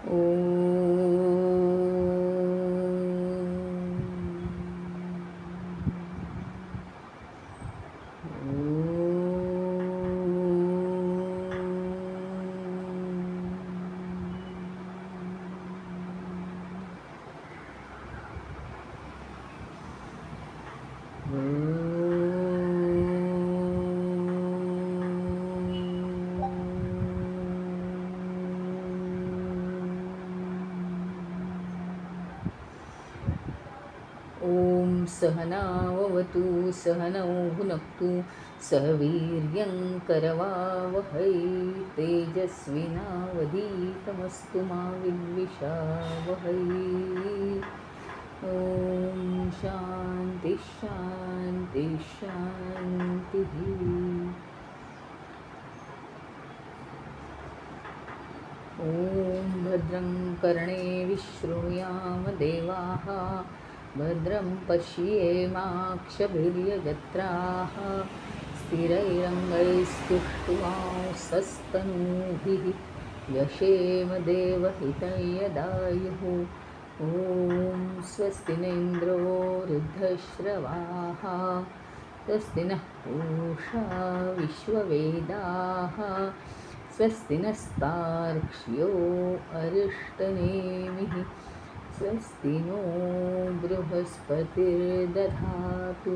ॐ सहनाववतु सहनौ भुनक्तु सह वीर्यं करवावहै तेजस्विनावधीतमस्तु मा विद्विषावहै। ॐ शान्ति शान्ति शान्तिः। ॐ भद्रं कर्णेभिः शृणुयाम देवाः भद्रं पश्येमाक्षभिर्यजत्राः स्थिरैरङ्गैस्तुष्टुवांसस्तनूभिः यशेम देवहितं यदायुः। ॐ स्वस्ति न इन्द्रो वृद्धश्रवाः स्वस्ति नः पूषा विश्ववेदाः स्वस्ति नस्तार्क्ष्यो अरिष्टनेमिः स्वस्ति नो बृहस्पतिर्दधातु।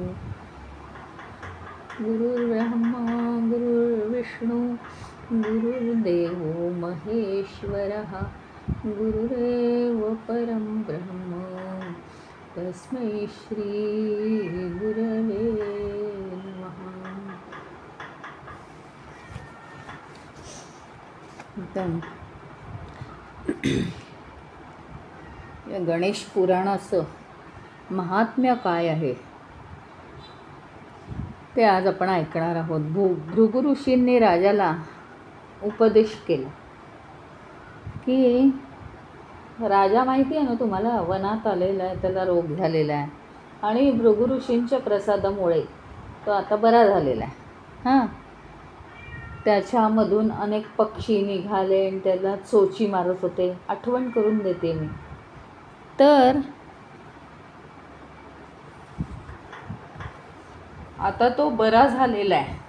गुरुर्ब्रह्मा गुरुर्विष्णु गुरुर्देवो महेश्वरः गुरुरेव परं ब्रह्म तस्मै श्री गुरवे नमः। या गणेश पुराणाचं महात्म्य काय आहे ते आज आपण ऐकणार आहोत। भृगु ऋषींनी राजाला उपदेश केला की राजा माहिती आहे ना तुम्हाला, वनात आलेला आहे, त्याला रोग झालेला आहे आणि भृगु ऋषींच्या प्रसादामुळे तो आता बरा झालेला आहे। हां, त्याच्यामधून अनेक पक्षी निघाले आणि त्याला चोची मारत होते। आठवण करून देते मी। तर आता तो बरा झालेला आहे।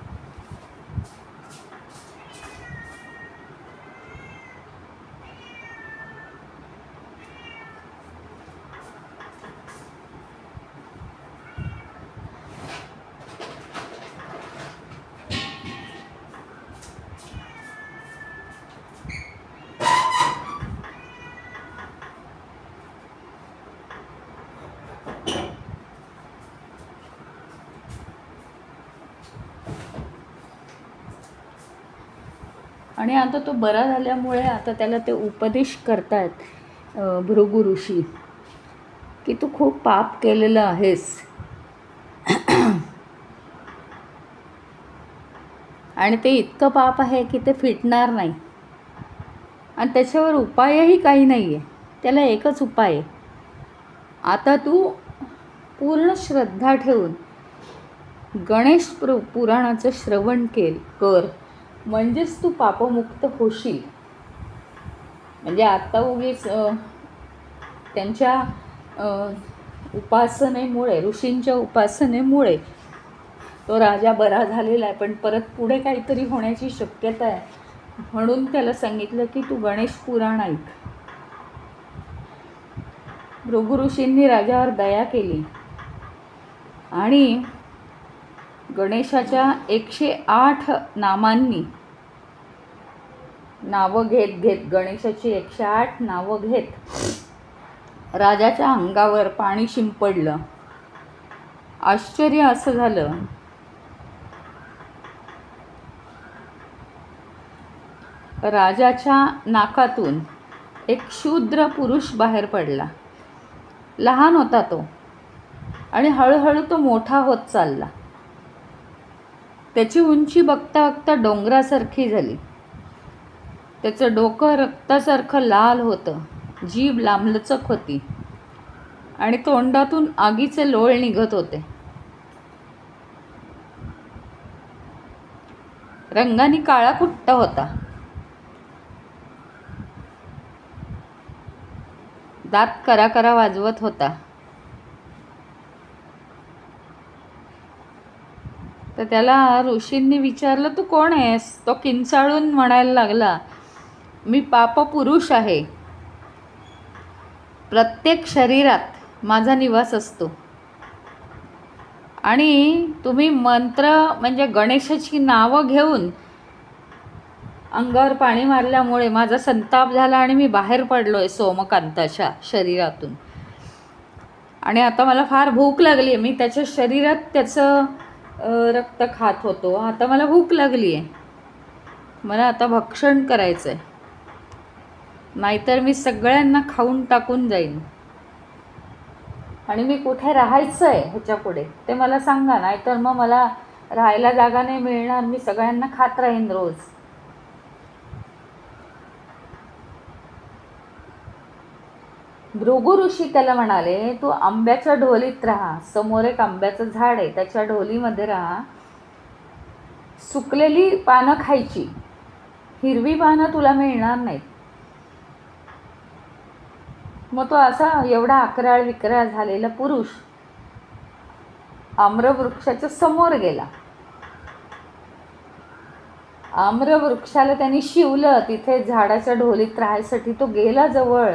आणि आता तो बरा झाल्यामुळे आता त्याला ते उपदेश करतायत भृगु ऋषी की तू खूप पाप केलेलं आहेस आणि ते इतकं पाप आहे की ते फिटणार नाही आणि त्याच्यावर उपायही काही नाही आहे। त्याला एकच उपाय आहे, आता तू पूर्ण श्रद्धा ठेवून गणेश पुराणाचं श्रवण कर, म्हणजेच तू पापमुक्त होशील। म्हणजे आता उगीच त्यांच्या उपासनेमुळे, ऋषींच्या उपासनेमुळे तो राजा बरा झालेला आहे, पण परत पुढे काहीतरी होण्याची शक्यता आहे, म्हणून त्याला सांगितलं की तू गणेश पुराण ऐक। भृगु ऋषींनी राजावर दया केली आणि गणेशाच्या 108 नामांनी नावं घेत गणेशाची 108 नावं घेत राजाच्या अंगावर पाणी शिंपडलं। आश्चर्य असं झालं, राजाच्या नाकातून एक शूद्र पुरुष बाहेर पडला। लहान होता तो आणि हळूहळू तो मोठा होत चालला। त्याची उंची बघता बघता डोंगरासारखी झाली। त्याचं डोकं रक्तासारखं लाल होतं, जीभ लांबलचक होती आणि तोंडातून आगीचे लोळ निघत होते। रंगाने काळाकुट्ट होता। दात करा करा वाजवत होता. तर त्याला ऋषींनी विचारलं, तू कोण आहेस? तो किंचाळून म्हणायला लागला, मी पापपुरुष आहे. प्रत्येक शरीरात माझा निवास असतो. आणि तुम्ही मंत्र म्हणजे गणेशाची नावं घेऊन अंगावर पाणी मारल्यामुळे माझा संताप झाला आणि मी बाहेर पडलो आहे सोमकांताच्या शरीरातून. आणि आता मला फार भूक लागली आहे. मी त्याच्या शरीरात त्याचं रक्त खात होतो. आता मला भूक लागली आहे. मला आता भक्षण करायचं आहे, नाहीतर मी सगळ्यांना खाऊन टाकून जाईन. आणि मी कुठे राहायचं आहे ह्याच्या पुढे ते मला सांगा, नाहीतर मग मला राहायला जागा नाही मिळणार. मी सगळ्यांना खात राहीन रोज. भृगु ऋषी त्याला म्हणाले, तू आंब्याच्या ढोलीत राहा. समोर एक आंब्याचं झाड आहे, त्याच्या ढोलीमध्ये राहा. सुकलेली पानं खायची, हिरवी पानं तुला मिळणार नाहीत. मग तो असा एवढा अकराळ विक्राळ झालेला पुरुष आम्रवृक्षाच्या समोर गेला. आम्रवृक्षाला त्यांनी शिवलं. तिथे झाडाच्या ढोलीत राहायसाठी तो गेला जवळ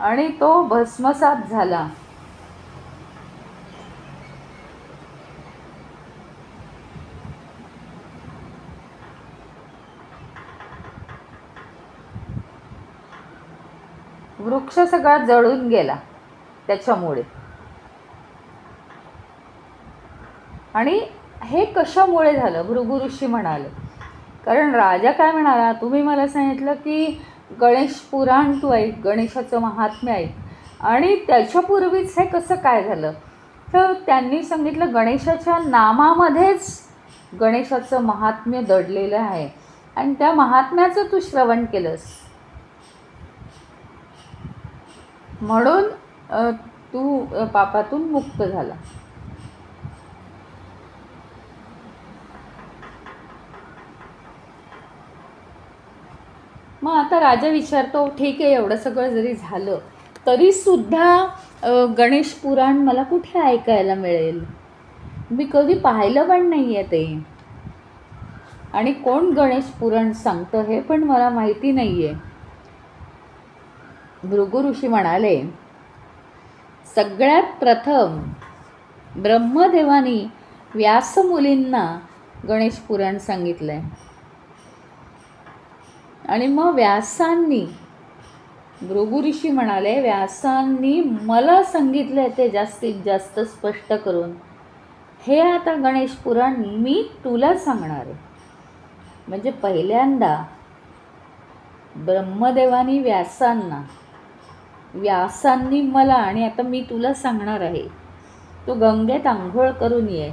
आणि तो भस्मसात झाला. वृक्ष सगळा जळून गेला त्याच्यामुळे. आणि हे कशामुळे झालं? भृगु ऋषी म्हणाले, कारण राजा काय म्हणाला, तुम्ही मला सांगितलं की गणेश पुराण तू ऐक, गणेशाचं महात्म्य ऐक, आणि त्याच्यापूर्वीच हे कसं काय झालं? तर त्यांनी सांगितलं, गणेशाच्या नामामध्येच गणेशाचं महात्म्य दडलेलं आहे आणि त्या महात्म्याचं तू श्रवण केलंस म्हणून तू पापातून मुक्त झाला. मग आता राजा विचारतो, ठीक आहे, एवढं सगळं जरी झालं तरीसुद्धा गणेश पुराण मला कुठे ऐकायला मिळेल? मी कधी पाहिलं पण नाही आहे ते. आणि कोण गणेश पुराण सांगतं हे पण मला माहिती नाही आहे. भृगु ऋषी म्हणाले, सगळ्यात प्रथम ब्रह्मदेवानी व्यासमुलींना गणेश पुराण सांगितलं आहे. आणि मग व्यासांनी, भृगु ऋषी म्हणाले, व्यासांनी मला सांगितलं आहे ते जास्तीत जास्त स्पष्ट करून. हे आता गणेश पुराण मी तुला सांगणार आहे. म्हणजे पहिल्यांदा ब्रह्मदेवानी व्यासांना, व्यासांनी मला, आणि आता मी तुला सांगणार आहे. तू गंगेत आंघोळ करून ये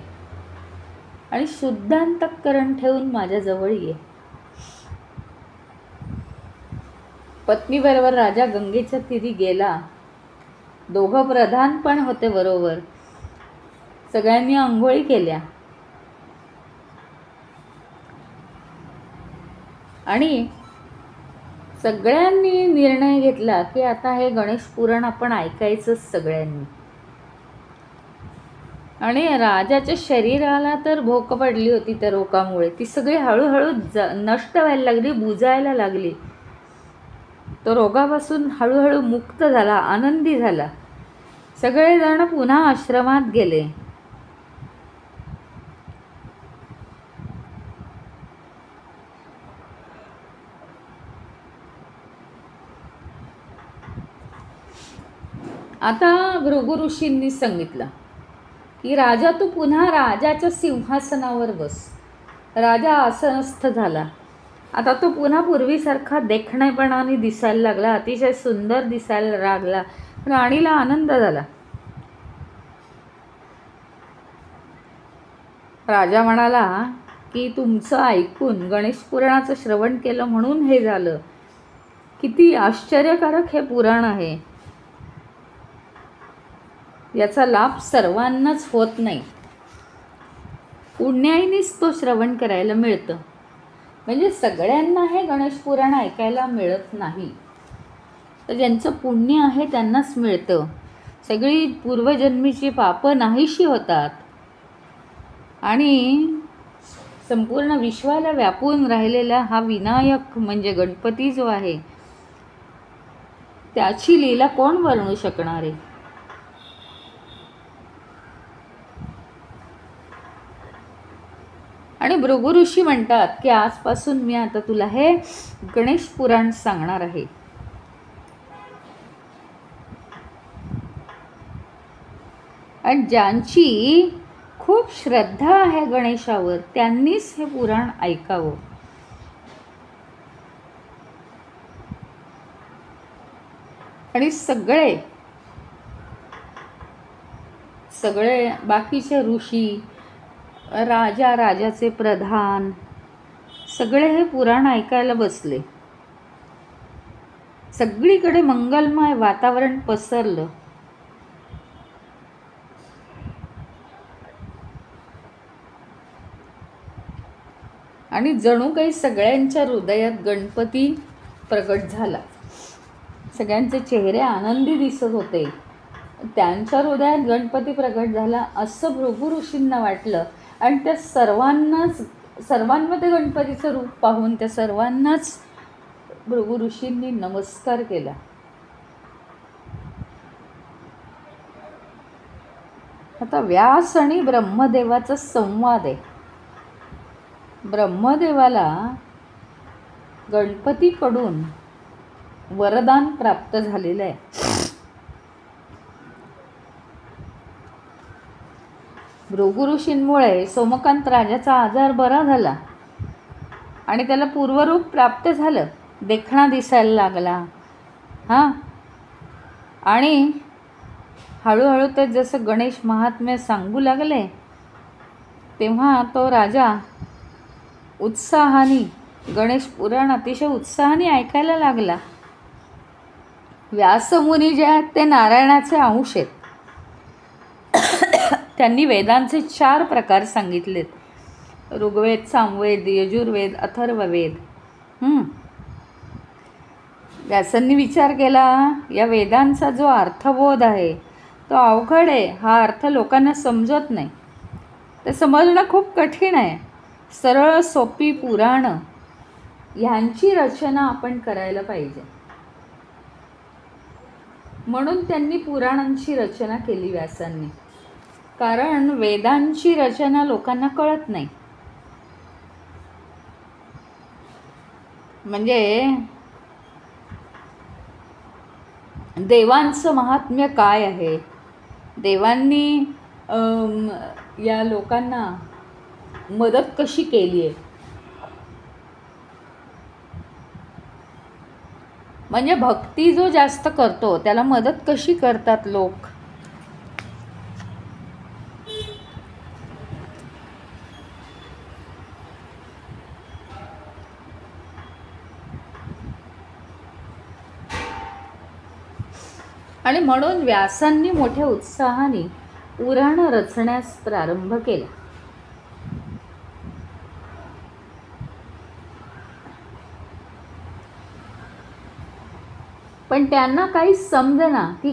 आणि शुद्धांतःकरण ठेवून माझ्याजवळ ये. पत्नीबरोबर राजा गंगेच्या तीरी गेला. दोघं प्रधान पण होते बरोबर. सगळ्यांनी आंघोळी केल्या आणि सगळ्यांनी निर्णय घेतला की आता हे गणेश पुराण आपण ऐकायचंच सगळ्यांनी. आणि राजाच्या शरीराला तर भोक पडली होती त्या रोगामुळे. ती सगळी हळूहळू नष्ट व्हायला लागली, बुजायला लागली. तो रोगापासून हळूहळू मुक्त झाला, आनंदी झाला. सगळेजण पुन्हा आश्रमात गेले. आता भृगु ऋषींनी सांगितलं की राजा तू पुन्हा राजाच्या सिंहासनावर बस. राजा आसनस्थ झाला. आता तो पुन्हा पूर्वीसारखा देखणेपणाने दिसायला लागला, अतिशय सुंदर दिसायला लागला. राणीला आनंद झाला. राजा म्हणाला की तुमचं ऐकून, गणेश पुराणाचं श्रवण केलं म्हणून हे झालं. किती आश्चर्यकारक हे पुराण आहे. याचा लाभ सर्वांनाच होत नाही. पुण्याईनेच तो श्रवण करायला मिळतं. म्हणजे सगळ्यांना हे गणेश पुराण ऐकायला मिळत नाही. तर ज्यांचं पुण्य आहे त्यांनाच मिळतं. सगळी पूर्वजन्मीची पापं नाहीशी होतात आणि संपूर्ण विश्वाला व्यापून राहिलेला हा विनायक म्हणजे गणपती जो आहे त्याची लीला कोण वर्णू शकणार आहे. आणि भृगु ऋषी म्हणतात की आजपासून मी आता तुला हे गणेश पुराण सांगणार आहे. आणि ज्यांची खूप श्रद्धा आहे गणेशावर त्यांनीच हे पुराण ऐकावं. आणि सगळे बाकीचे ऋषी, राजाचे प्रधान सगळे हे पुराण ऐकायला बसले. सगळीकडे मंगलमय वातावरण पसरलं. आणि जणू काही सगळ्यांच्या हृदयात गणपती प्रकट झाला. सगळ्यांचे चेहरे आनंदी दिसत होते. त्यांच्या हृदयात गणपती प्रकट झाला असं भृगु ऋषींना वाटलं. आणि त्या सर्वांमध्ये गणपतीचं रूप पाहून त्या सर्वांनाच भृगु ऋषींनी नमस्कार केला. आता व्यास आणि ब्रह्मदेवाचा संवाद आहे. ब्रह्मदेवाला गणपतीकडून वरदान प्राप्त झालेलं आहे. भृगु ऋषींमुळे सोमकांत राजाचा आजार बरा झाला आणि त्याला पूर्वरूप प्राप्त झालं. देखणा दिसायला लागला. आणि हळूहळू ते जसं गणेश महात्म्य सांगू लागले तेव्हा तो राजा उत्साहाने गणेश पुराण अतिशय उत्साहाने ऐकायला लागला. व्यासमुनी जे आहेत ते नारायणाचे अंश आहेत. त्यांनी वेदांचे 4 प्रकार सांगितलेत. ऋग्वेद, सामवेद, यजुर्वेद, अथर्ववेद. व्यासांनी विचार केला या वेदांचा जो अर्थबोध आहे तो अवघड आहे. हा अर्थ लोकांना समजत नाही. ते समजणं खूप कठीण आहे. सरळ सोपी पुराणं ह्यांची रचना आपण करायला पाहिजे. म्हणून त्यांनी पुराणांची रचना केली व्यासांनी. कारण वेदांची रचना लोकांना कळत नाही. म्हणजे देवांचं महात्म्य काय आहे, देवांनी या लोकांना मदत कशी केली आहे, म्हणजे भक्ती जो जास्त करतो त्याला मदत कशी करतात लोक. आणि म्हणून व्यासांनी मोठ्या उत्साहाने पुराण रचण्यास प्रारंभ केला. पण त्यांना काही समजेना की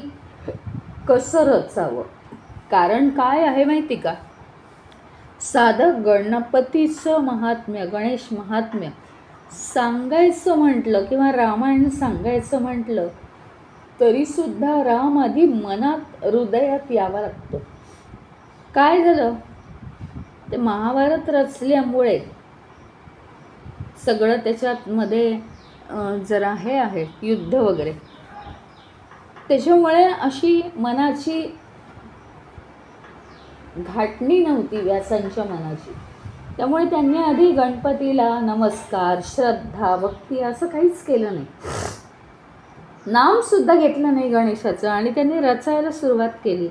कसं रचावं. कारण काय आहे माहिती का, साधं गणपतीचं महात्म्य, गणेश महात्म्य सांगायचं म्हटलं किंवा रामायण सांगायचं म्हटलं तरीसुद्धा राम आधी मनात हृदयात यावा लागतो. काय झालं, ते महाभारत रचल्यामुळे सगळं त्याच्यात मध्ये जरा हे आहे युद्ध वगैरे, त्याच्यामुळे अशी मनाची घाटणी नव्हती व्यासांच्या मनाची. त्यामुळे त्यांनी आधी गणपतीला नमस्कार, श्रद्धा, भक्ती असं काहीच केलं नाही. नामसुद्धा घेतलं नाही गणेशाचं. आणि त्यांनी रचायला सुरुवात केली.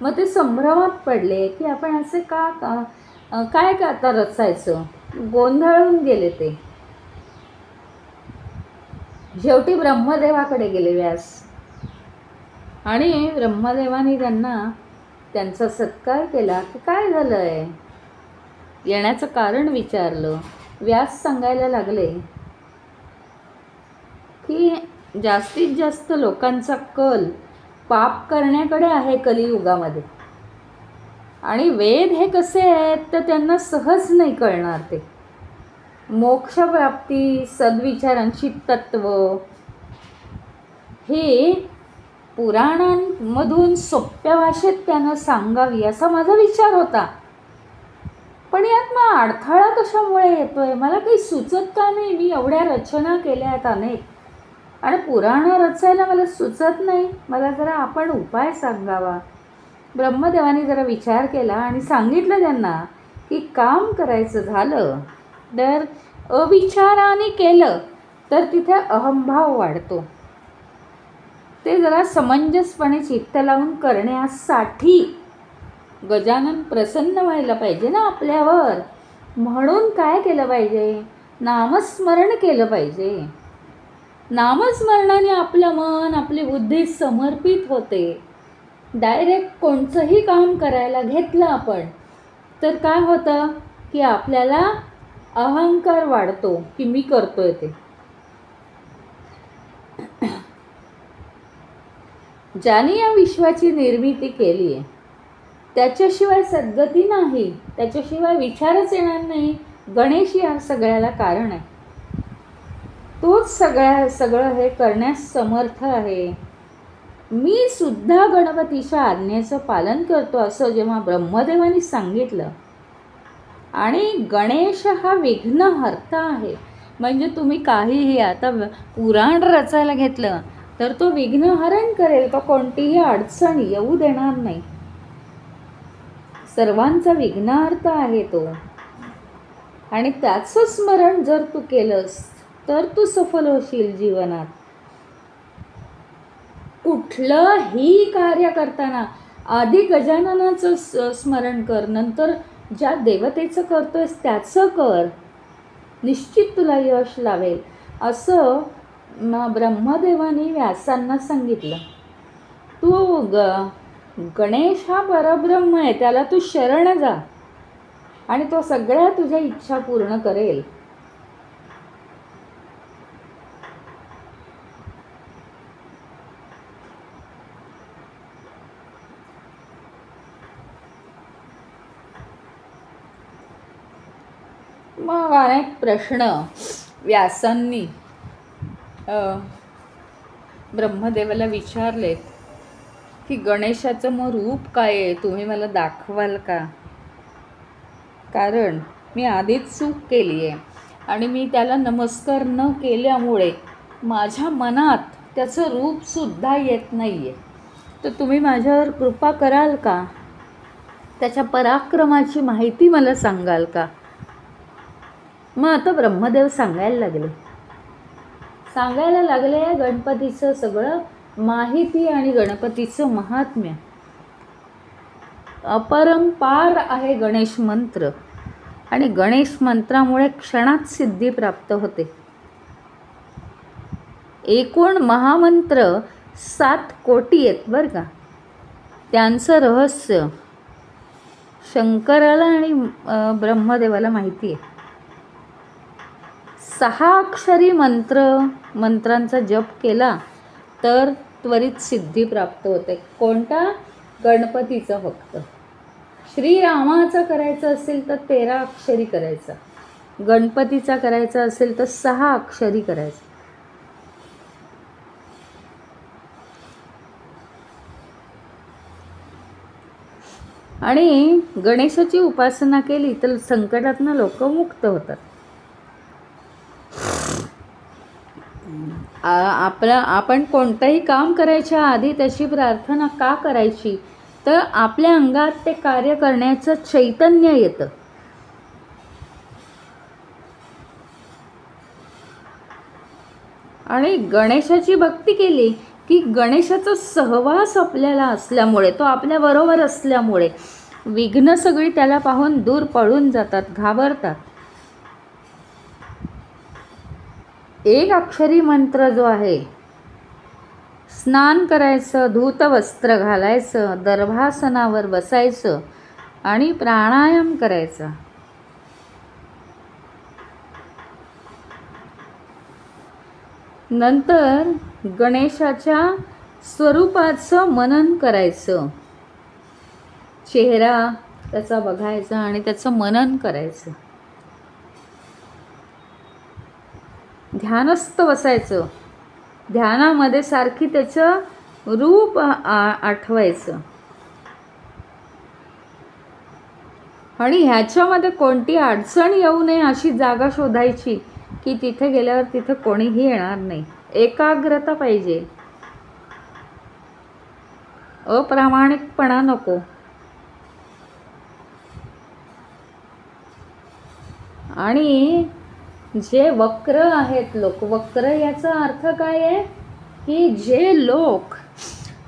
मग ते संभ्रमात पडले की आपण असे काय आता रचायचं, गोंधळून गेले. ते शेवटी ब्रह्मदेवाकडे गेले व्यास. आणि ब्रह्मदेवाने त्यांचा सत्कार केला की काय झालं आहे, येण्याचं कारण विचारलं. व्यास सांगायला लागले की जास्तीत जास्त लोकांचा कल पाप करण्याकडे आहे कलियुगामध्ये. आणि वेद हे कसे आहेत तर त्यांना सहज नाही कळणार ते. मोक्षप्राप्ती, सद्विचारांची तत्व हे पुराणांमधून सोप्या भाषेत त्यांना सांगावी असा माझा विचार होता. पण यात मग अडथळा कशामुळे येतोय मला काही सुचत का नाही. मी एवढ्या रचना केल्या आहेत अनेक, आणि पुराणं रचायला मला सुचत नाही. मला जरा आपण उपाय सांगावा. ब्रह्मदेवाने जरा विचार केला आणि सांगितलं त्यांना की काम करायचं झालं तर अविचाराने केलं तर तिथे अहंभाव वाढतो. ते जरा समंजसपणे चित्त लावून करण्यासाठी गजानन प्रसन्न व्हायला पाहिजे ना आपल्यावर. म्हणून काय केलं पाहिजे, नामस्मरण केलं पाहिजे. नामस्मरणाने आपलं मन, आपली बुद्धी समर्पित होते. डायरेक्ट कोणतंही काम करायला घेतलं आपण तर काय होतं की आपल्याला अहंकार वाढतो की मी करतोय ते. ज्याने या विश्वाची निर्मिती केली आहे त्याच्याशिवाय सद्गती नाही, त्याच्याशिवाय विचारच येणार नाही. गणेश या सगळ्याला कारण आहे. तोच सगळं हे करण्यास समर्थ आहे. मी सुद्धा गणपतीच्या आज्ञेचं पालन करतो असं जेव्हा ब्रह्मदेवानी सांगितलं. आणि गणेश हा विघ्नहर्ता आहे. म्हणजे तुम्ही काहीही आता पुराण रचायला घेतलं तर तो विघ्नहरण करेल. तो कोणतीही अडचण येऊ देणार नाही. सर्वांचा विघ्नहर्ता आहे तो. आणि त्याचं स्मरण जर तू केलंस तर तू सफल होशील जीवनात. कुठलंही कार्य करताना आधी गजाननाचं स्मरण कर, नंतर ज्या देवतेचं करतोयस त्याचं कर. निश्चित तुला यश लावेल असं ब्रह्मदेवानी व्यासांना सांगितलं. तू गणेश हा परब्रह्म आहे, त्याला तू शरण जा आणि तो सगळ्या तुझ्या इच्छा पूर्ण करेल. मग अनेक प्रश्न व्यासांनी ब्रह्मदेवाला विचारलेत की गणेशाचं मग रूप काय आहे, तुम्ही मला दाखवाल का. कारण मी आधीच चूक केली आहे आणि मी त्याला नमस्कार न केल्यामुळे माझ्या मनात त्याचं रूपसुद्धा येत नाही आहे. तर तुम्ही माझ्यावर कृपा कराल का, त्याच्या पराक्रमाची माहिती मला सांगाल का. मग आता ब्रह्मदेव सांगायला लागले गणपतीचं सगळं माहिती आणि गणपतीचं महात्म्य. अपरंपार आहे गणेश मंत्र आणि गणेश मंत्रामुळे क्षणात सिद्धी प्राप्त होते. एकूण महामंत्र 7 कोटी आहेत बरं का. त्यांचं रहस्य शंकराला आणि ब्रह्मदेवाला माहिती आहे. 6 अक्षरी मंत्रांचा जप केला तर त्वरित सिद्धी प्राप्त होते. कोणता, गणपतीचा फक्त. श्रीरामाचा करायचं असेल तर 13 अक्षरी करायचा, गणपतीचा करायचा असेल तर 6 अक्षरी करायचा. आणि गणेशाची उपासना केली तर संकटातनं लोक मुक्त होतात. आपण कोणतंही काम करायच्या आधी त्याची प्रार्थना का करायची, तर आपल्या अंगात ते कार्य करण्याचं चैतन्य येतं. आणि गणेशाची भक्ती केली की गणेशाचा सहवास आपल्याला असल्यामुळे, तो आपल्याबरोबर असल्यामुळे विघ्न सगळी त्याला पाहून दूर पळून जातात, घाबरतात. 1 अक्षरी मंत्र जो आहे, स्नान करायचं, धूत वस्त्र घालायचं, दर्भासनावर बसायचं आणि प्राणायाम करायचा. नंतर गणेशाच्या स्वरूपाचं मनन करायचं. चेहरा त्याचा बघायचा आणि त्याचं मनन करायचं. ध्यानस्थ बसायचं. ध्यानामध्ये सारखी त्याचं रूप आठवायचं. आणि ह्याच्यामध्ये कोणती अडचण येऊ नये अशी जागा शोधायची की तिथे गेल्यावर तिथे कोणीही येणार नाही. एकाग्रता पाहिजे, अप्रामाणिकपणा नको. आणि जे वक्र आहेत लोक, वक्र याचा अर्थ काय आहे की जे लोक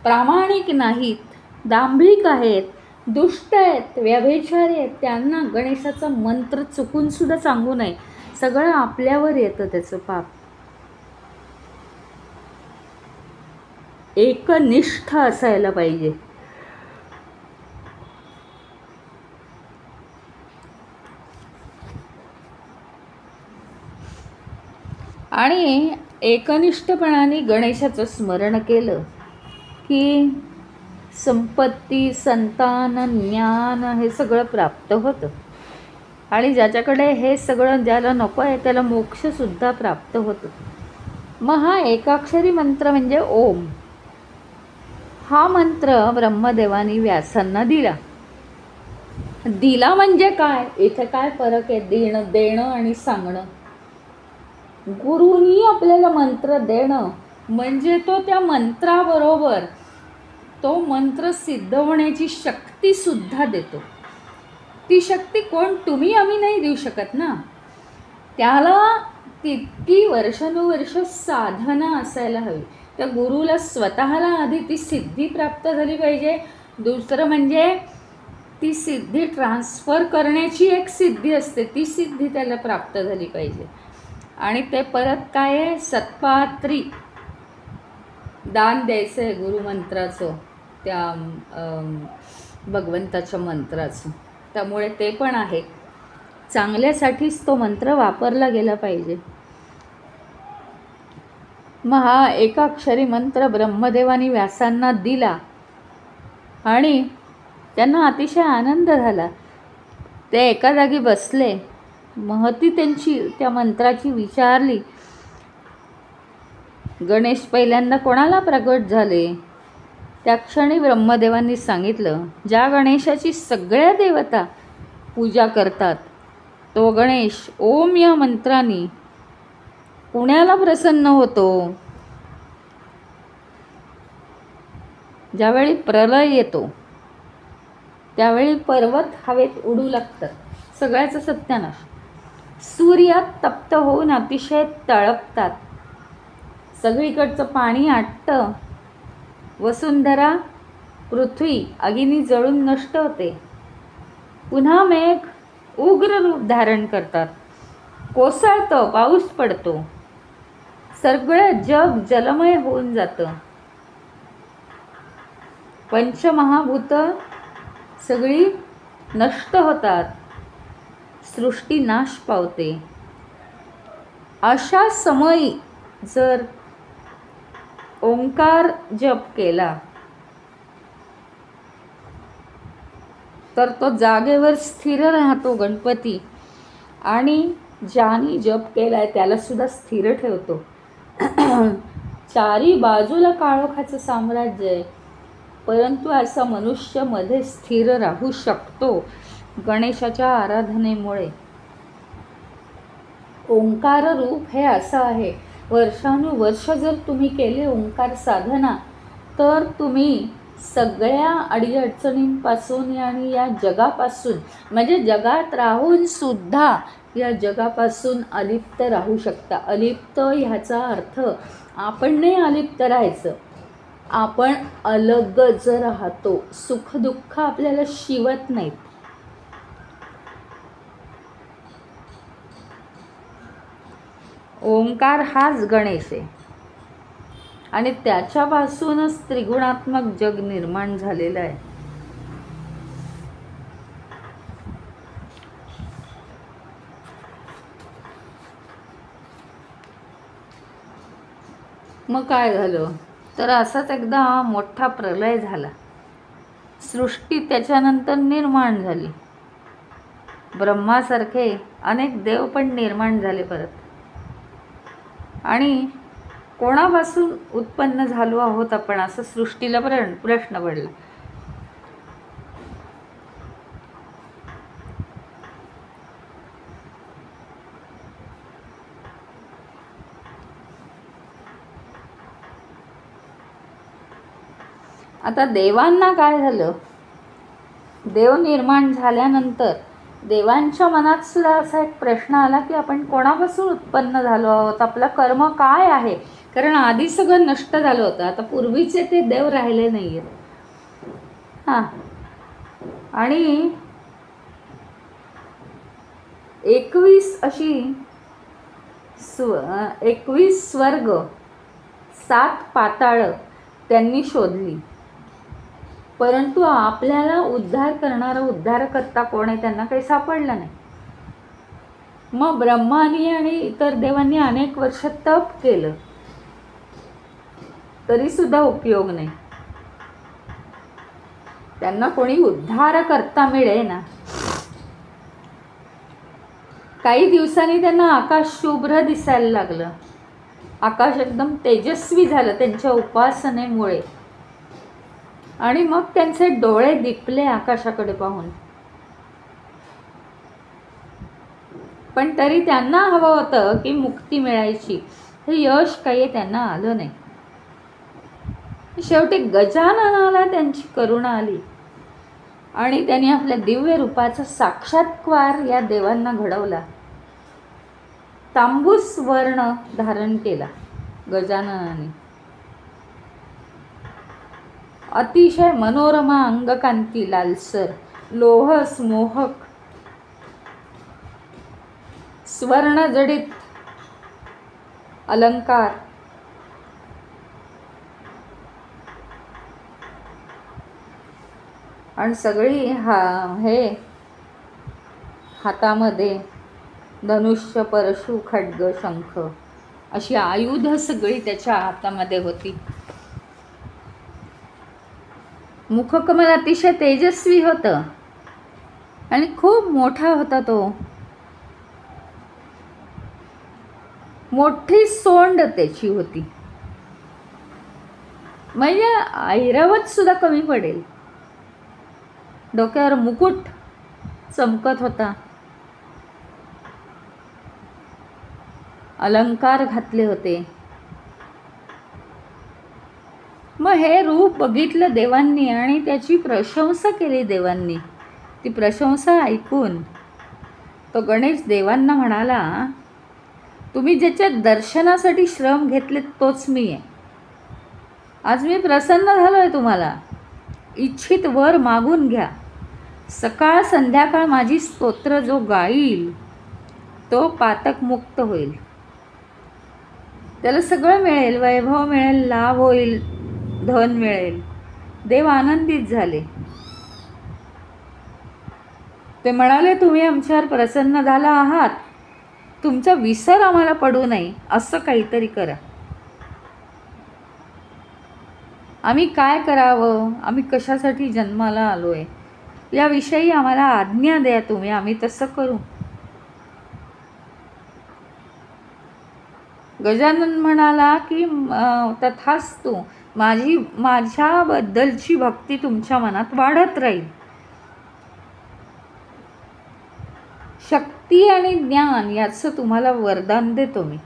प्रामाणिक नाहीत, दांभिक आहेत, दुष्ट आहेत, व्यभिचारी आहेत, त्यांना गणेशाचा मंत्र चुकून सुद्धा सांगू नये. सगळं आपल्यावर येतं त्याचं पाप. एकनिष्ठ असायला पाहिजे. आणि एकनिष्ठपणाने गणेशाचं स्मरण केलं की संपत्ती, संतान, ज्ञान हे सगळं प्राप्त होतं. आणि ज्याच्याकडे हे सगळं, ज्याला नको आहे त्याला मोक्षसुद्धा प्राप्त होतो. मग हा एकाक्षरी मंत्र म्हणजे ओम. हा मंत्र ब्रह्मदेवानी व्यासांना दिला म्हणजे काय, इथे काय फरक आहे देणं आणि सांगणं. गुरुनी आपल्याला मंत्र देणं म्हणजे तो त्या मंत्राबरोबर तो मंत्र सिद्ध होण्याची शक्ती सुद्धा देतो. ती शक्ती कोण, तुम्ही आम्ही नाही देऊ शकत ना. त्याला तितकी वर्षानुवर्ष साधना असायला हवी. त्या गुरुला स्वतःला आधी ती सिद्धी प्राप्त झाली पाहिजे. दुसरं म्हणजे ती सिद्धी ट्रान्सफर करण्याची एक सिद्धी असते, ती सिद्धी त्याला प्राप्त झाली पाहिजे. आणि ते परत काय आहे, सत्पात्री दान द्यायचं आहे गुरुमंत्राचं, त्या भगवंताच्या मंत्राचं. त्यामुळे ते पण आहे, चांगल्यासाठीच तो मंत्र वापरला गेला पाहिजे. मग हा एकाक्षरी मंत्र ब्रह्मदेवानी व्यासांना दिला आणि त्यांना अतिशय आनंद झाला. ते एका जागी बसले. महती त्यांची त्या मंत्राची विचारली. गणेश पहिल्यांदा कोणाला प्रगट झाले, त्या क्षणी ब्रह्मदेवांनी सांगितलं, ज्या गणेशाची सगळ्या देवता पूजा करतात तो गणेश ओम या मंत्राने कुणाला प्रसन्न होतो. ज्यावेळी प्रलय येतो त्यावेळी पर्वत हवेत उडू लागतात, सगळ्याचा सत्यानाश. सूर्य तप्त होऊन अतिशय तळपतात, सगळीकडचं पाणी आटतं, वसुंधरा पृथ्वी अग्नी जळून नष्ट होते. पुन्हा मेघ उग्र रूप धारण करतात, कोसळतं, पाऊस पडतो, सगळं जग जलमय होऊन जातं. पंचमहाभूत सगळी नष्ट होतात, सृष्टी नाश पावते. अशा समयी जर ओंकार जप केला तर तो जागेवर स्थिर राहतो गणपती. आणि ज्याने जप केलाय त्याला सुद्धा स्थिर ठेवतो. चारी बाजूला काळोखाचं साम्राज्य आहे, परंतु असा मनुष्य मध्ये स्थिर राहू शकतो गणेशाच्या आराधनेमुळे. ओंकार रूप हे असं आहे, वर्षानुवर्ष जर तुम्ही केले ओंकार साधना तर तुम्ही सगळ्या अडीअडचणींपासून आणि या जगापासून, म्हणजे जगात राहून सुद्धा या जगापासून अलिप्त राहू शकता. अलिप्त ह्याचा अर्थ आपण नाही अलिप्त राहायचं, आपण अलगच राहतो. सुखदुःख आपल्याला शिवत नाहीत. ओंकार हाच गणेश आहे आणि त्याच्यापासूनच त्रिगुणात्मक जग निर्माण झालेलं आहे. मग काय झालं तर असाच एकदा मोठा प्रलय झाला. सृष्टी त्याच्यानंतर निर्माण झाली. ब्रह्मासारखे अनेक देव पण निर्माण झाले परत. आणि कोणापासून उत्पन्न झालो आहोत आपण, असं सृष्टीला प्रश्न पडला. आता देवांना काय झालं, देव निर्माण झाल्यानंतर देवांच्या मनात सुद्धा असा एक प्रश्न आला की आपण कोणापासून उत्पन्न झालो आहोत, आपलं कर्म काय आहे. कारण आधी सगळं नष्ट झालं होतं, आता पूर्वीचे ते देव राहिले नाही आहेत. हां, आणि 21 स्वर्ग 7 पाताळं त्यांनी शोधली, परंतु आपल्याला उद्धार करणारा उद्धारकर्ता कोण आहे त्यांना काही सापडलं नाही. मग ब्रह्मानी आणि इतर देवांनी अनेक वर्ष तप केलं, तरी सुद्धा उपयोग नाही. त्यांना कोणी उद्धार करता मिळे ना. काही दिवसांनी त्यांना आकाश शुभ्र दिसायला लागलं, आकाश एकदम तेजस्वी झालं त्यांच्या उपासनेमुळे. आणि मग त्यांचे डोळे दिपले आकाशाकडे पाहून. पण तरी त्यांना हवं होतं की मुक्ती मिळायची, हे यश काही त्यांना आलं नाही. शेवटी गजाननाला त्यांची करुणा आली आणि त्यांनी आपल्या दिव्य रूपाचा साक्षात्कार या देवांना घडवला. तांबूस वर्ण धारण केला गजाननाने. अतिशय मनोरमा अंगकांती लालसर, लोहस मोहक, स्वर्ण जडित अलंकार, आणि सगळी हे हातामध्ये धनुष्य, परशु, खड्ग, शंख अशी आयुध सगळी त्याच्या हातामध्ये होती. मुखकमल अतिशय तेजस्वी होतं आणि खूप मोठा होता तो. मोठी सोंड त्याची होती, म्हणजे ऐरावत सुद्धा कमी पडेल. डोक्यावर मुकुट चमकत होता, अलंकार घातले होते. मग हे रूप बघितलं देवांनी आणि त्याची प्रशंसा केली देवांनी. ती प्रशंसा ऐकून तो गणेश देवांना म्हणाला, तुम्ही ज्याच्या दर्शनासाठी श्रम घेतले तोच मी आहे. आज मी प्रसन्न झालो आहे. तुम्हाला इच्छित वर मागून घ्या. सकाळ संध्याकाळ माझी स्तोत्र जो गाईल तो पातकमुक्त होईल. त्याला सगळं मिळेल, वैभव मिळेल, लाभ होईल, धन मिळेल. देव आनंदित झाले. ते म्हणाले, तुम्ही आमच्यावर प्रसन्न झाला आहात, तुमचा विसर आम्हाला पडू नये असं काहीतरी करा. आम्ही काय करावं, आम्ही कशासाठी जन्माला आलोय याविषयी आम्हाला आज्ञा द्या तुम्ही, आम्ही तसं करू. गजानन म्हणाला की तथास्तु, माझ्याबद्दलची भक्ती तुमच्या मनात वाढत राहील. शक्ती आणि ज्ञान याचं तुम्हाला वरदान देतो मी.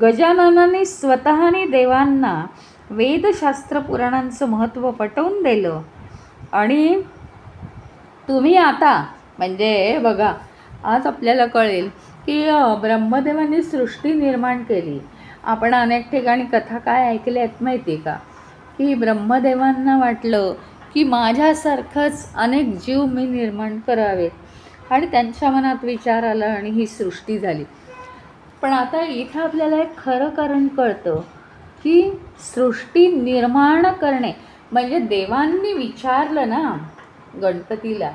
गजाननाने स्वतःने देवांना वेदशास्त्र पुराणांचं महत्त्व पटवून दिलं. आणि तुम्ही आता म्हणजे बघा, आज आपल्याला कळेल की ब्रह्मदेवांनी सृष्टी निर्माण केली. आपण अनेक ठिकाणी कथा काय ऐकल्या आहेत माहिती का, की ब्रह्मदेवांना वाटलं की माझ्यासारखंच अनेक जीव मी निर्माण करावेत आणि त्यांच्या मनात विचार आला आणि ही सृष्टी झाली. पण आता इथं आपल्याला एक खरं कारण कळतं की सृष्टी निर्माण करणे म्हणजे देवांनी विचारलं ना गणपतीला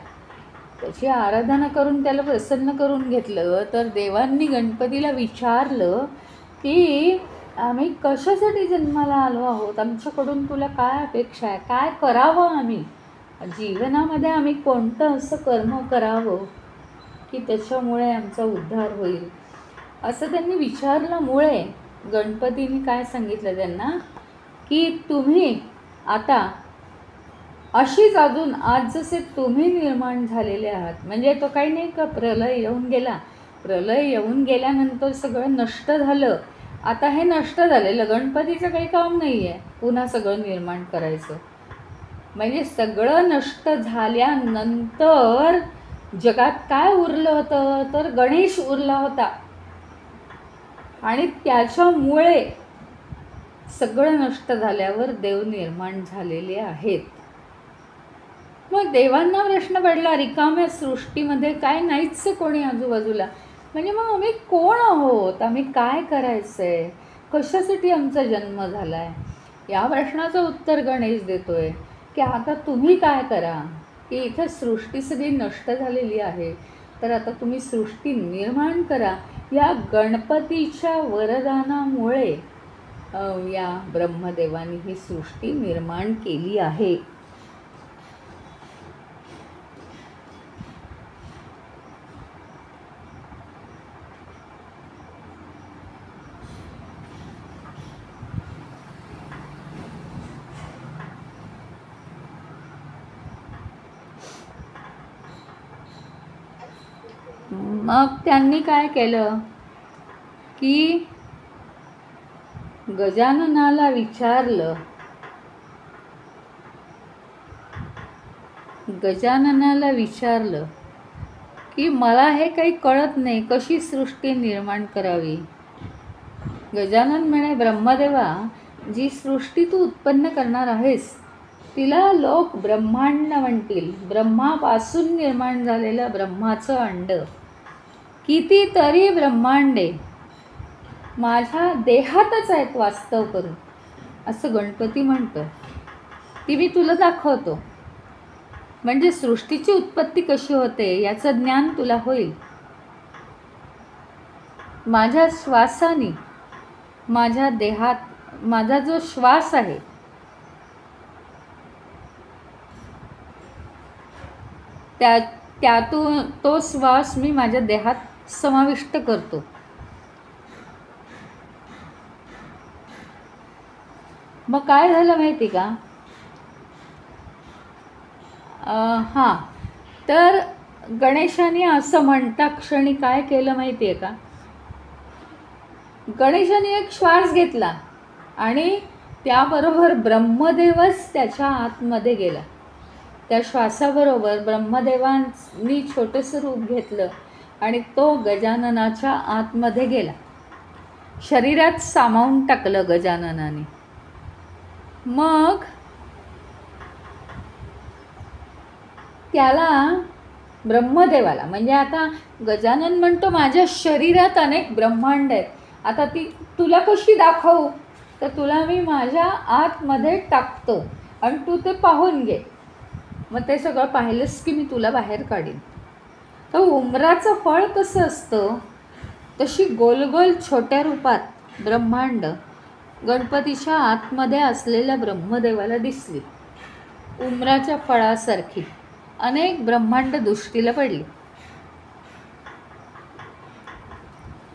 त्याची आराधना करून त्याला प्रसन्न करून घेतलं, तर देवांनी गणपतीला विचारलं की आम्ही कशासाठी जन्माला आलो आहोत, आमच्याकडून तुला काय अपेक्षा आहे, काय करावं, आम्ही जीवनामध्ये आम्ही कोणतं असं कर्म करावं की त्याच्यामुळे आमचा उद्धार होईल, असं त्यांनी विचारल्यामुळे गणपतीने काय सांगितलं त्यांना की तुम्ही आता अशीच अजून आज जसे तुम्ही निर्माण झालेले आहात, म्हणजे तो काही नाही का प्रलय येऊन गेला, प्रलय येऊन गेल्यानंतर सगळं नष्ट झालं, आता हे नष्ट झालेलं गणपतीचं काही काम नाही आहे पुन्हा सगळं निर्माण करायचं. म्हणजे सगळं नष्ट झाल्यानंतर जगात काय उरलं होतं, तर गणेश उरला होता आणि त्याच्यामुळे सगळं नष्ट झाल्यावर देव निर्माण झालेले आहेत. मग देवांना प्रश्न पडला, रिकाम्या सृष्टीमध्ये काय नाहीच कोणी आजूबाजूला, म्हणजे मग आम्ही कोण आहोत, आम्ही काय करायचं आहे, कशासाठी आमचा जन्म झाला आहे. या प्रश्नाचं उत्तर गणेश देतो आहे की आता तुम्ही काय करा की इथं सृष्टी सगळी नष्ट झालेली आहे, तर आता तुम्ही सृष्टी निर्माण करा. या गणपतीच्या वरदानामुळे या ब्रह्मदेवानी ही सृष्टी निर्माण केली आहे. मग त्यांनी काय केलं की गजाननाला विचारलं, की मला हे काही कळत नाही, कशी सृष्टी निर्माण करावी. गजानन म्हणे, ब्रह्मदेवा, जी सृष्टी तू उत्पन्न करणार आहेस तिला लोक ब्रह्मांड म्हणतील. ब्रह्मापासून निर्माण झालेलं ब्रह्माचं अंड. कितीतरी ब्रह्मांडे माझ्या देहातच आहेत वास्तव करून, असं गणपती म्हणतो. ती मी तुला दाखवतो, म्हणजे सृष्टीची उत्पत्ती कशी होते याचं ज्ञान तुला होईल. माझ्या श्वासाने, माझ्या देहात माझा जो श्वास आहे त्यातून तो श्वास मी माझ्या देहात समाविष्ट करतो. मग काय झालं माहिती का, हां, तर गणेशाने असं म्हणता क्षणी काय केलं माहिती आहे का, गणेशाने एक श्वास घेतला आणि त्याबरोबर ब्रह्मदेवच त्याच्या आतमध्ये गेला. त्या श्वासाबरोबर ब्रह्मदेवांनी छोटंसं रूप घेतलं आणि तो गजाननाच्या आतमध्ये गेला, शरीरात सामावून टाकलं गजाननाने. मग त्याला, ब्रह्मदेवाला, म्हणजे आता गजानन म्हणतो माझ्या शरीरात अनेक ब्रह्मांड आहेत, आता ती तुला कशी दाखवू, तर तुला मी माझ्या आतमध्ये टाकतो आणि तू ते पाहून घे. मग ते सगळं पाहिलंस की मी तुला बाहेर काढीन. तर उमराचं फळ कसं असतं तशी गोल गोल छोट्या रूपात ब्रह्मांड गणपतीच्या आतमध्ये असलेल्या ब्रह्मदेवाला दिसली. उमराच्या फळासारखी अनेक ब्रह्मांड दृष्टीला पडली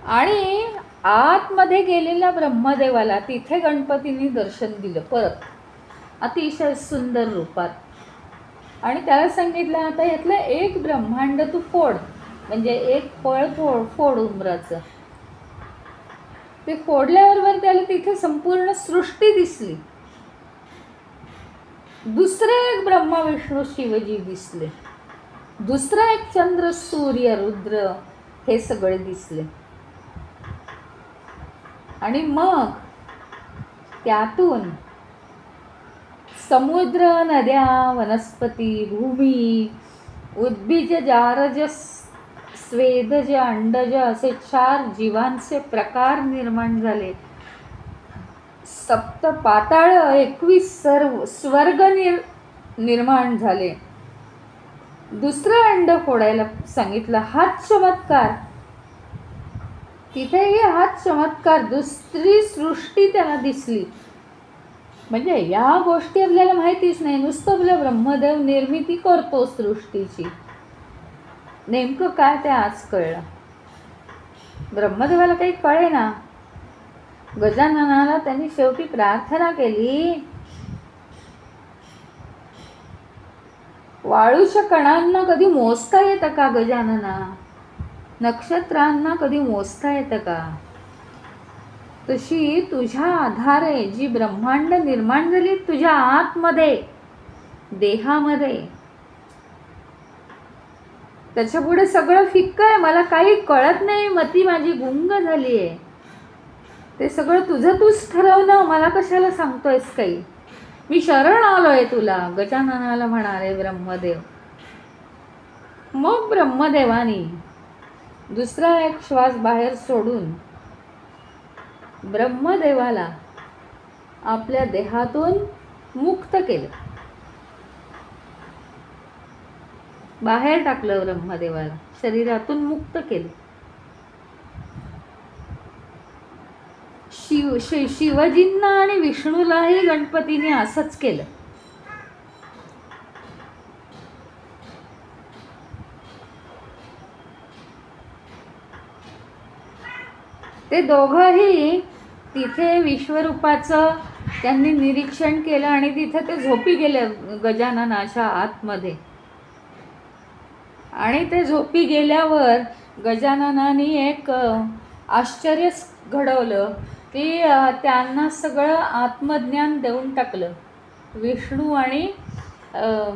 आणि आतमध्ये गेलेल्या ब्रह्मदेवाला तिथे गणपतींनी दर्शन दिलं परत अतिशय सुंदर रूपात. आणि त्याला सांगितलं, आता यातलं एक ब्रह्मांड तू फोड, म्हणजे एक फळ फोड उमराचं. ते फोडल्याबरोबर त्याला तिथे संपूर्ण सृष्टी दिसली. दुसरे एक ब्रह्मा विष्णू शिवजी दिसले, दुसरा एक चंद्र सूर्य रुद्र हे सगळे दिसले. आणि मग त्यातून समुद्र, नद्या, वनस्पती, भूमी, उद्भिज, जारज, स्वेदज, अंडज असे 4 जीवांचे प्रकार निर्माण झाले. सप्त पाताळ, 21 स्वर्ग निर्माण झाले. दुसरं अंड फोडायला सांगितलं. हाच चमत्कार. तिथेही हाच चमत्कार, दुसरी सृष्टी त्याला दिसली. म्हणजे या गोष्टी आपल्याला माहितीच नाही, नुसतं आपलं ब्रह्मदेव निर्मिती करतो सृष्टीची. नेमकं काय ते आज कळलं. ब्रह्मदेवाला काही कळेना. गजाननाला त्यांनी शेवटी प्रार्थना केली, वाळूच्या कणांना कधी मोजता येतं का गजानना? नक्षत्रांना कधी मोजता येतं का? तशी तुझ्या आधारे जी ब्रह्मांड निर्माण झाली तुझ्या आतमध्ये, देहामध्ये, त्याच्या पुढे सगळं फिक्कं आहे. मला काही कळत नाही, मती माझी गुंग झाली आहे. ते सगळं तुझं तूच ठरवणं, मला कशाला सांगतोयस काही? मी शरण आलोय तुला, गजाननाला म्हणाले ब्रह्मदेव. मग ब्रह्मदेवानी दुसरा एक श्वास बाहेर सोडून ब्रह्मदेवाला आपल्या देहातून मुक्त केलं, बाहेर टाकलं. ब्रह्मदेवाला शरीरातून मुक्त केलं. शिवजींना आणि विष्णूलाही गणपतीने असंच केलं. ते दोघंही तिथे विश्वरूपाचं त्यांनी निरीक्षण केलं आणि तिथे ते झोपी गेले गजाननाच्या आतमध्ये. आणि ते झोपी गेल्यावर गजाननाने एक आश्चर्य घडवलं की त्यांना सगळं आत्मज्ञान देऊन टाकलं, विष्णू आणि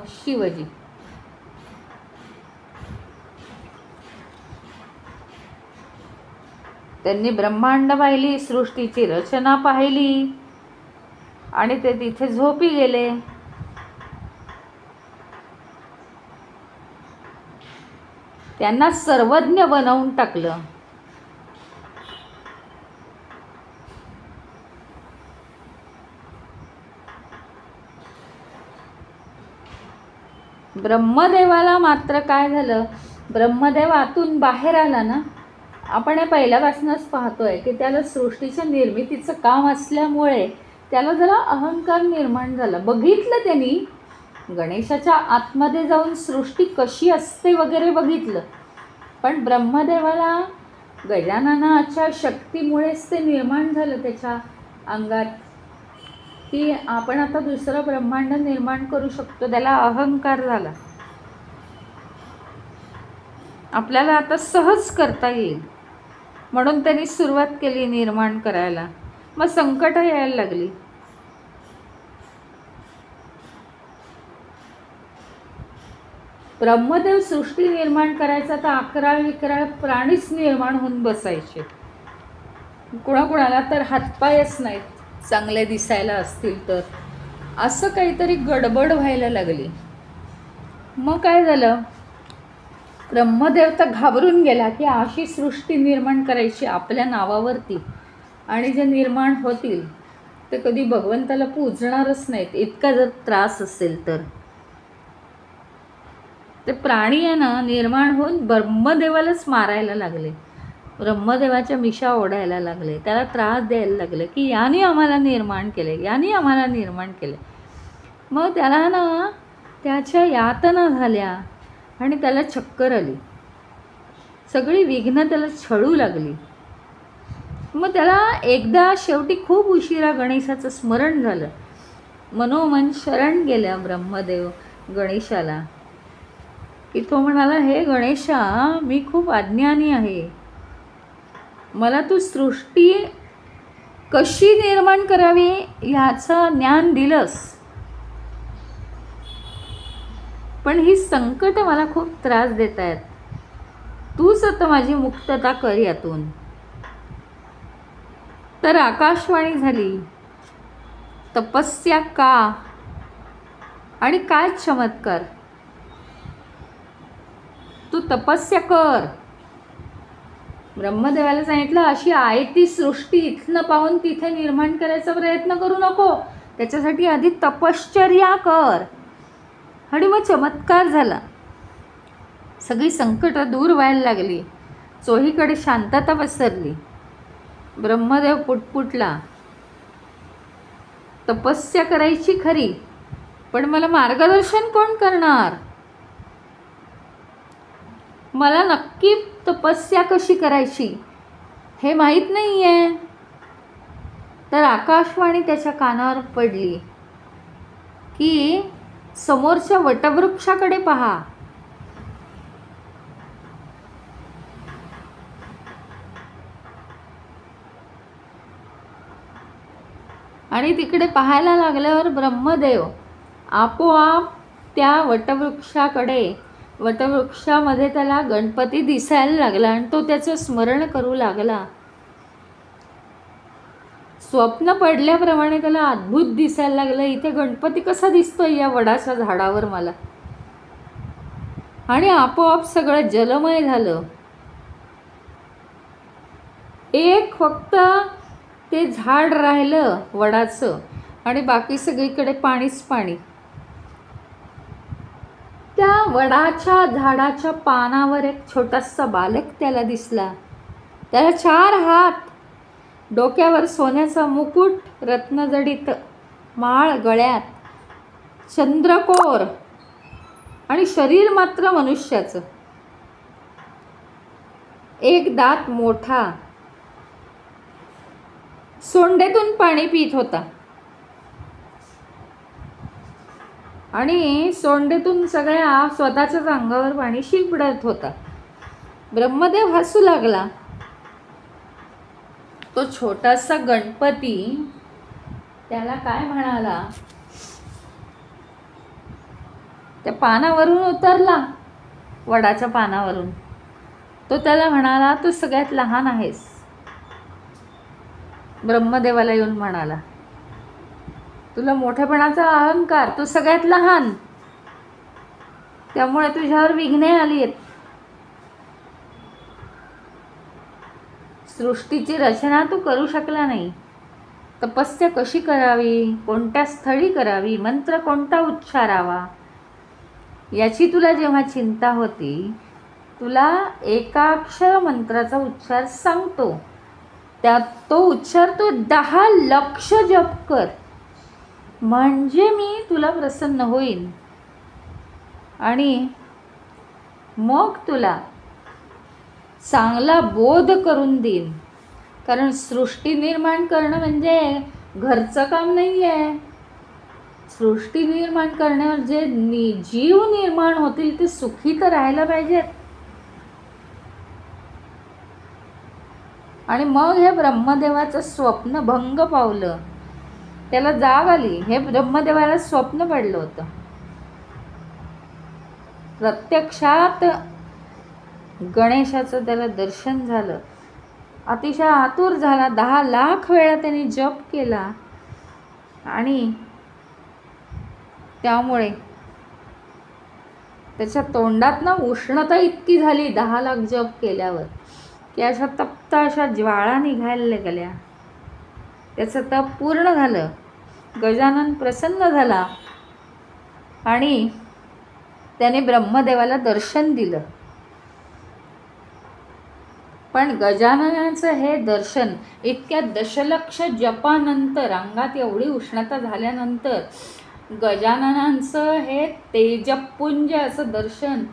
शिवजी. त्यांनी ब्रह्मांड पाहिली, सृष्टीची रचना पाहिली आणि ते तिथे झोपी गेले. त्यांना सर्वज्ञ बनवून टाकलं. ब्रह्मदेवाला मात्र काय झालं, ब्रह्मदेव आतून बाहेर आला ना. आपण हे पहिल्यापासूनच पाहतोय की त्याला सृष्टीच्या निर्मितीचं काम असल्यामुळे त्याला जरा अहंकार निर्माण झाला. बघितलं त्यांनी गणेशाच्या आतमध्ये जाऊन सृष्टी कशी असते वगैरे बघितलं, पण ब्रह्मदेवाला गजाननाच्या शक्तीमुळेच ते निर्माण झालं त्याच्या अंगात की आपण आता दुसरं ब्रह्मांड निर्माण करू शकतो. त्याला अहंकार झाला, आपल्याला आता सहज करता येईल म्हणून त्यांनी सुरुवात केली निर्माण करायला. मग संकट यायला लागली. ब्रह्मदेव सृष्टी निर्माण करायचा तर 11-11 प्राणीच निर्माण होऊन बसायचे. कुणाकुणाला तर हातपायच नाहीत चांगले दिसायला असतील तर. असं काहीतरी गडबड व्हायला लागली. मग काय झालं, ब्रह्मदेव तर घाबरून गेला की अशी सृष्टी निर्माण करायची आपल्या नावावरती आणि जे निर्माण होतील ते कधी भगवंताला पूजणारच नाहीत, इतका जर त्रास असेल तर. ते प्राणी आहे ना निर्माण होऊन ब्रह्मदेवालाच मारायला लागले, ब्रह्मदेवाच्या मिशा ओढायला लागले, त्याला त्रास द्यायला लागले की याने आम्हाला निर्माण केले, याने आम्हाला निर्माण केले. मग त्याला ना त्याच्या यातना झाल्या आणि त्याला चक्कर आली, सगळी विघ्न त्याला छळू लागली. मग त्याला एकदा शेवटी खूप उशिरा गणेशाचं स्मरण झालं. मनोमन शरण गेल्या ब्रह्मदेव गणेशाला की तो म्हणाला, हे गणेशा, मी खूप अज्ञानी आहे, मला तू सृष्टी कशी निर्माण करावी ह्याचं ज्ञान दिलंस, पण ही संकट मला खूप त्रास देत आहेत, तूच आता माझी मुक्तता कर यातून. तर आकाशवाणी झाली, तपस्या का आणि काय चमत्कार, तू तपस्या कर. ब्रह्मदेवाला सांगितलं, अशी आहे ती सृष्टी इथनं पाहून तिथे निर्माण करायचा प्रयत्न करू नको, त्याच्यासाठी आधी तपश्चर्या कर. आणि मग चमत्कार झाला. सगळी संकट दूर व्हायला लागली, चोहीकडे शांतता पसरली. ब्रह्मदेव पुटपुटला, तपस्या करायची खरी, पण मला मार्गदर्शन कोण करणार? मला नक्की तपस्या कशी करायची हे माहीत नाही आहे. तर आकाशवाणी त्याच्या कानावर पडली की समोरच्या वटवृक्षाकडे पहा. आणि तिकडे पाहायला लागल्यावर ब्रह्मदेव आपोआप त्या वटवृक्षामध्ये त्याला गणपती दिसायला लागला आणि तो त्याचं स्मरण करू लागला. स्वप्न पडल्याप्रमाणे त्याला अद्भुत दिसायला लागलं, इथे गणपती कसा दिसतोय या वडाच्या झाडावर मला. आणि आपोआप सगळं जलमय झालं. एक फक्त ते झाड राहिलं वडाचं आणि बाकी सगळीकडे पाणीच पाणी. त्या वडाच्या झाडाच्या पानावर एक छोटासा बालक त्याला दिसला. त्याला 4 हात, डोक्यावर सोन्याचा मुकुट, रत्नजडित माळ गळ्यात, चंद्रकोर आणि शरीर मात्र मनुष्याचं. एक दात मोठा, सोंडेतून पाणी पित होता आणि सोंडेतून सगळ्या स्वतःच्याच अंगावर पाणी शिंपडत होता. ब्रह्मदेव हसू लागला. तो छोटासा गणपती त्याला काय म्हणाला, त्या पानावरून उतरला, वडाच्या पानावरून. तो त्याला म्हणाला, तू सगळ्यात लहान आहेस. ब्रह्मदेवाला येऊन म्हणाला, तुला मोठेपणाचा अहंकार, तू सगळ्यात लहान, त्यामुळे तुझ्यावर विघ्ने आली आहेत. सृष्टीची रचना तू करू शकला नाही. तपस्या कशी करावी, कोणत्या स्थळी करावी, मंत्र कोणता उच्चारावा, याची तुला जेव्हा चिंता होती, तुला एकाक्षर मंत्राचा उच्चार सांगतो, त्यात तो उच्चार तू 10 लक्ष जप कर, म्हणजे मी तुला प्रसन्न होईन आणि मग तुला चांगला बोध करून देईन. कारण सृष्टी निर्माण करणं म्हणजे घरचं काम नाही आहे. सृष्टी निर्माण करण्यावर जे जीव निर्माण होतील ते सुखी तर राहायला पाहिजेत. आणि मग हे ब्रह्मदेवाचं स्वप्न भंग पावलं, त्याला जाग आली. हे ब्रह्मदेवाला स्वप्न पडलं होतं. प्रत्यक्षात गणेशाचं त्याला दर्शन झालं. अतिशय आतुर झाला. 10 लाख वेळा त्याने जप केला आणि त्यामुळे त्याच्या तोंडात ना उष्णता इतकी झाली 10 लाख जप केल्यावर की अशा तप्त अशा ज्वाळा निघायला लागल्या. त्याचं तप पूर्ण झालं. गजानन प्रसन्न झाला आणि त्याने ब्रह्मदेवाला दर्शन दिलं. पण गजाननाचं हे दर्शन इतक्या दशलक्ष जपानंतर, अंगात एवढी उष्णता झाल्यानंतर गजाननांचं हे तेजपुंज असं दर्शन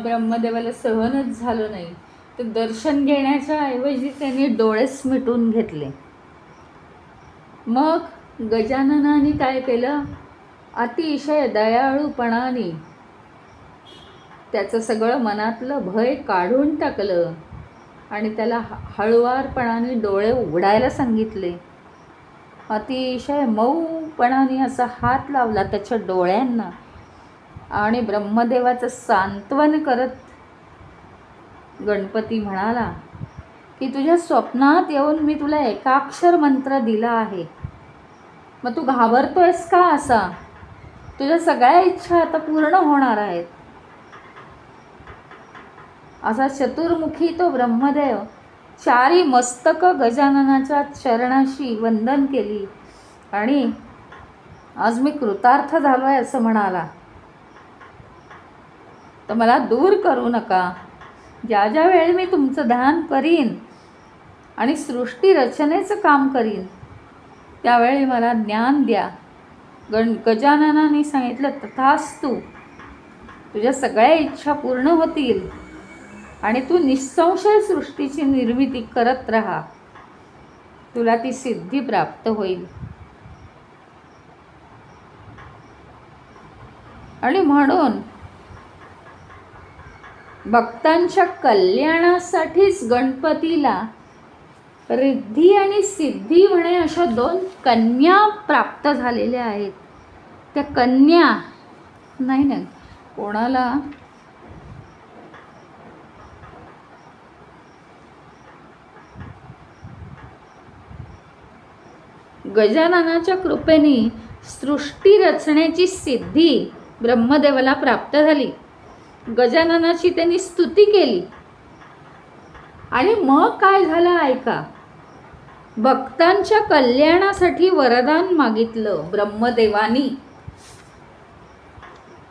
ब्रह्मदेवाला सहनच झालं नाही. ते दर्शन घेण्याच्या ऐवजी त्यांनी डोळेच मिटून घेतले. मग गजाननाने काय केलं, अतिशय दयाळूपणाने त्याचं सगळं मनातलं भय काढून टाकलं आणि त्याला हळुवारपणाने डोळे उघडायला सांगितले. अतिशय मऊपणाने असा हात लावला त्याच्या डोळ्यांना आणि ब्रह्मदेवाचं सांत्वन करत गणपती म्हणाला की तुझ्या स्वप्नात येऊन मी तुला एकाक्षर मंत्र दिला आहे, मग तू घाबरतोयस का? असा तुझ्या सगळ्या इच्छा आता पूर्ण होणार आहेत. असा चतुर्मुखी तो ब्रह्मदेव 4 मस्तक गजाननाच्या चरणाशी वंदन केली आणि आज मी कृतार्थ झालोय असं म्हणाला. तर मला दूर करू नका. ज्या ज्या वेळी मी तुमचं ध्यान करीन आणि सृष्टी रचनेचं काम करीन त्यावेळी मला ज्ञान द्या. गजाननाने सांगितलं, तथास्तु. तुझ्या सगळ्या इच्छा पूर्ण होतील आणि तू निःसंशय सृष्टीची निर्मिती करत राहा. तुला ती सिद्धी प्राप्त होईल. आणि म्हणून भक्तांच्या कल्याणासाठीच गणपतीला रिद्धी आणि सिद्धी म्हणे अशा 2 कन्या प्राप्त झालेल्या आहेत. त्या कन्या नाही कोणाला गजाननाच्या कृपेने सृष्टी रचण्याची सिद्धी ब्रह्मदेवाला प्राप्त झाली. गजाननाची त्यांनी स्तुती केली आणि मग काय झालं ऐका. भक्तांच्या कल्याणासाठी वरदान मागितलं ब्रह्मदेवानी.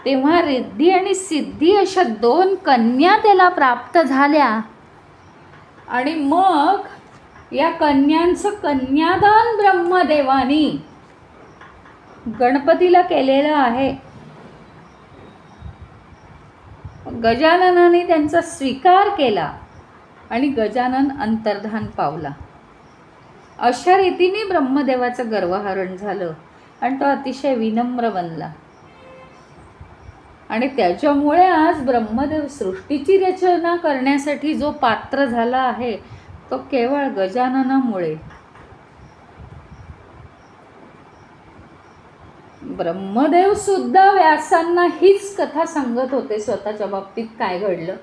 तेव्हा रिद्धी आणि सिद्धी अशा 2 कन्या त्याला प्राप्त झाल्या. आणि मग या कन्यांचं कन्यादान ब्रह्मदेवानी गणपतीला केलेलं आहे. गजाननाने त्यांचा स्वीकार केला आणि गजानन अंतर्धान पावला. अशा रीतीने ब्रह्मदेवाचं गर्वहरण झालं आणि तो अतिशय विनम्र बनला. आणि त्याच्यामुळे आज ब्रह्मदेव सृष्टीची रचना करण्यासाठी जो पात्र झाला आहे तो केवळ गजाननामुळे. ब्रह्मदेव सुद्धा व्यासांना हीच कथा सांगत होते स्वतःच्या बाबतीत काय घडलं.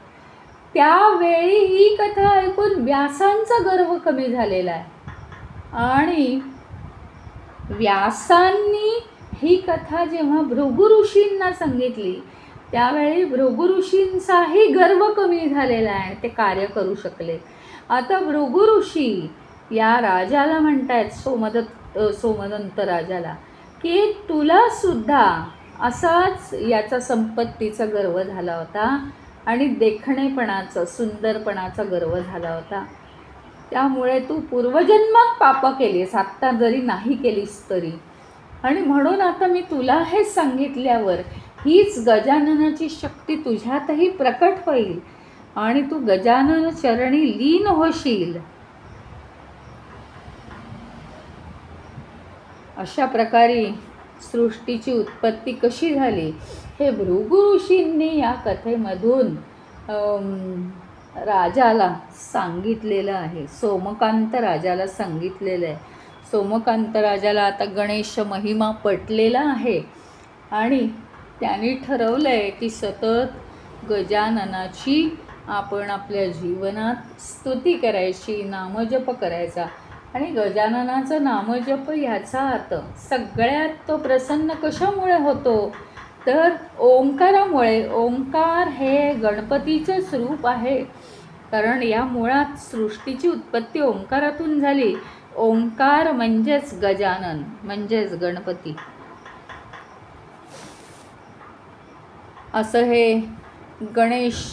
त्यावेळी ही कथा ऐकून व्यासांचा गर्व कमी झालेला आहे. आणि व्यासांनी ही कथा जेव्हा भृगु ऋषींना सांगितली त्यावेळी भृगु ऋषींचाही गर्व कमी झालेला आहे. ते कार्य करू शकले. आता भृगु ऋषी या राजाला म्हणतायत, सोमदंत राजाला, की तुला सुद्धा असाच याचा संपत्तीचा गर्व झाला होता आणि देखणेपणाचा सुंदरपणाचा गर्व झाला होता. त्यामुळे तू पूर्वजन्मात पाप केलीस, आत्ता जरी नाही केलीस तरी. आणि म्हणून आता मी तुला हे सांगितल्यावर हीच गजाननाची शक्ती तुझ्यातही प्रकट होईल आणि तू गजानन चरणी लीन होशील. अशा प्रकारे सृष्टीची उत्पत्ती कशी झाली हे भृगु ऋषींनी या कथेमधून राजाला सांगितलेलं आहे. सोमकांत राजाला सांगितलेलं आहे. सोमकांत राजाला आता गणेश महिमा पटलेला आहे आणि त्यांनी ठरवलं आहे की सतत गजाननाची आपण आपल्या जीवनात स्तुती करायची, नामजप करायचा. आणि गजाननाचं नामजप ह्याचा अर्थ सगळ्यात तो प्रसन्न कशामुळे होतो तर ओंकारामुळे. ओंकार हे गणपतीचं स्वरूप आहे. कारण या मुळात सृष्टीची उत्पत्ती ओंकारातून झाली. ओंकार म्हणजेच गजानन म्हणजेच गणपती. असं हे गणेश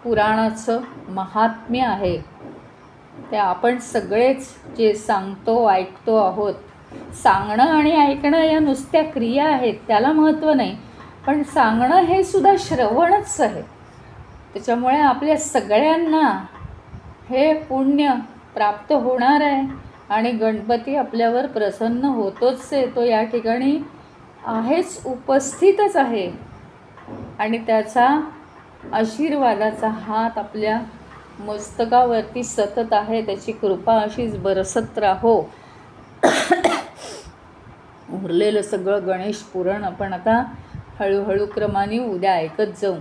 पुराणाचं महात्म्य आहे. ते आपण सगळेच जे सांगतो ऐकतो आहोत. सांगणं आणि ऐकणं या नुसत्या क्रिया आहेत, त्याला महत्त्व नाही. पण सांगणं हे सुद्धा श्रवणच आहे. त्याच्यामुळे आपल्या सगळ्यांना हे पुण्य प्राप्त होणार आहे आणि गणपती आपल्यावर प्रसन्न होतोच आहे. तो या ठिकाणी आहेच, उपस्थितच आहे आणि त्याचा आशीर्वादाचा हात आपल्या मस्तकावरती सतत आहे. त्याची कृपा अशीच बरसत राहो. उरलेलं सगळं गणेश पुराण आपण आता हळूहळू क्रमाने उद्या ऐकत जाऊ.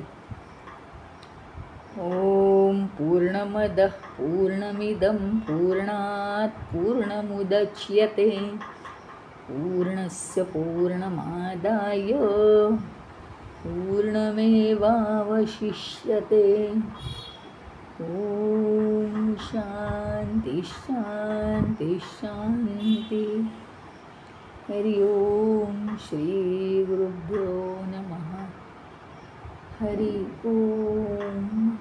ओम पूर्णमदः पूर्णमिदं पूर्णात् पूर्णमुदच्यते पूर्णस्य पूर्णमादाय पूर्णमेवावशिष्यते. ओम शांति शांति शांति. हरि ओम. श्री गुरुभ्यो नमः. हरी ओम.